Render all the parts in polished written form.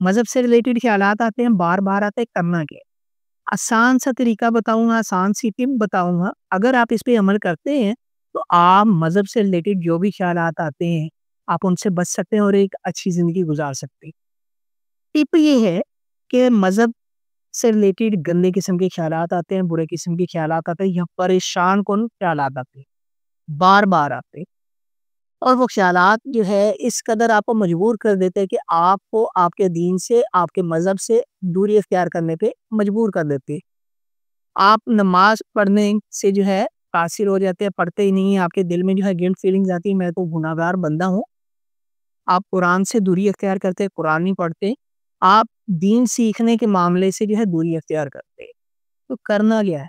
مذہب سے ریلیٹڈ خیالات آتے ہیں، بار بار آتے ہیں، کرنا کیا ہے؟ آسان سا طریقہ بتاؤں گا، آسان سی ٹپ بتاؤں گا، اگر آپ اس پہ عمل کرتے ہیں تو آپ مذہب سے ریلیٹڈ جو بھی خیالات آتے ہیں آپ ان سے بچ سکتے ہیں اور ایک اچھی زندگی گزار سکتے ہیں۔ ٹپ یہ ہے کہ مذہب سے ریلیٹڈ گندے قسم کے خیالات آتے ہیں، برے قسم کے خیالات آتے ہیں یا پریشان کن خیالات آتے ہیں، بار بار آتے ہیں، اور وہ خیالات جو ہے اس قدر آپ کو مجبور کر دیتے ہیں کہ آپ کو آپ کے دین سے، آپ کے مذہب سے دوری اختیار کرنے پہ مجبور کر دیتے ہیں۔ آپ نماز پڑھنے سے جو ہے قاصر ہو جاتے ہیں، پڑھتے ہی نہیں ہیں، آپ کے دل میں جو ہے گلٹ فیلنگز آتی ہے، میں تو گناہگار بندہ ہوں۔ آپ قرآن سے دوری اختیار کرتے ہیں، قرآن نہیں پڑھتے، آپ دین سیکھنے کے معاملے سے جو ہے دوری اختیار کرتے ہیں۔ تو کرنا کیا ہے؟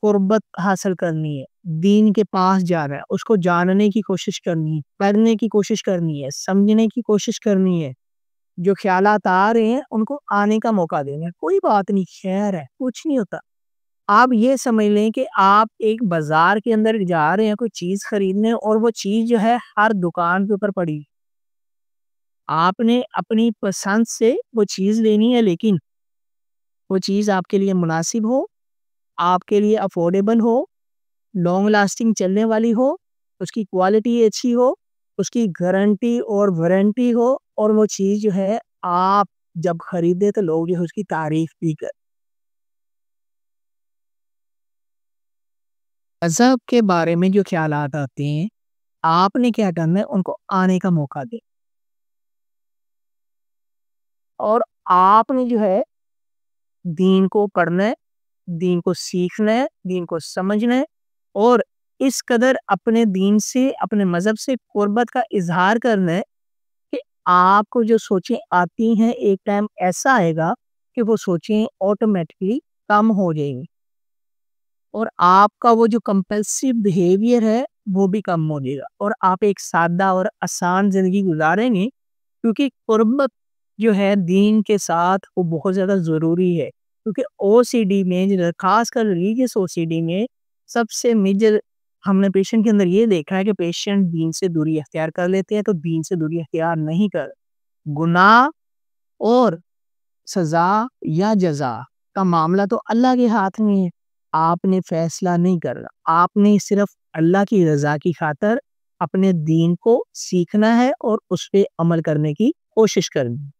قربت حاصل کرنی ہے، دین کے پاس جانا ہے، اس کو جاننے کی کوشش کرنی ہے، پڑھنے کی کوشش کرنی ہے، سمجھنے کی کوشش کرنی ہے۔ جو خیالات آ رہے ہیں ان کو آنے کا موقع دینا ہے، کوئی بات نہیں، خیر ہے، کچھ نہیں ہوتا۔ آپ یہ سمجھ لیں کہ آپ ایک بازار کے اندر جا رہے ہیں کوئی چیز خریدنے، اور وہ چیز جو ہے ہر دکان کے اوپر پڑی، آپ نے اپنی پسند سے وہ چیز لینی ہے، لیکن وہ چیز آپ کے لیے مناسب ہو، آپ کے لیے افورڈیبل ہو، لانگ لاسٹنگ چلنے والی ہو، اس کی کوالٹی اچھی ہو، اس کی گارنٹی اور وارنٹی ہو، اور وہ چیز جو ہے آپ جب خریدے تو لوگ جو ہے اس کی تعریف بھی کر۔ مذہب کے بارے میں جو خیالات آتے ہیں آپ نے کیا کرنا ہے، ان کو آنے کا موقع دیں، اور آپ نے جو ہے دین کو پڑھنا ہے، دین کو سیکھنا ہے، دین کو سمجھنا ہے، اور اس قدر اپنے دین سے، اپنے مذہب سے قربت کا اظہار کرنا ہے کہ آپ کو جو سوچیں آتی ہیں ایک ٹائم ایسا آئے گا کہ وہ سوچیں آٹومیٹکلی کم ہو جائیں گی، اور آپ کا وہ جو کمپلسیو بیہیویئر ہے وہ بھی کم ہو جائے گا، اور آپ ایک سادہ اور آسان زندگی گزاریں گے، کیونکہ قربت جو ہے دین کے ساتھ وہ بہت زیادہ ضروری ہے۔ کیونکہ او سی ڈی میں خاص کر ریلیجیس او سی ڈی میں سب سے میجر ہم نے پیشنٹ کے اندر یہ دیکھا ہے کہ پیشنٹ دین سے دوری اختیار کر لیتے ہیں، تو دین سے دوری اختیار نہیں کر، گناہ اور سزا یا جزا کا معاملہ تو اللہ کے ہاتھ میں ہے، آپ نے فیصلہ نہیں کرنا، آپ نے صرف اللہ کی رضا کی خاطر اپنے دین کو سیکھنا ہے اور اس پہ عمل کرنے کی کوشش کرنی ہے۔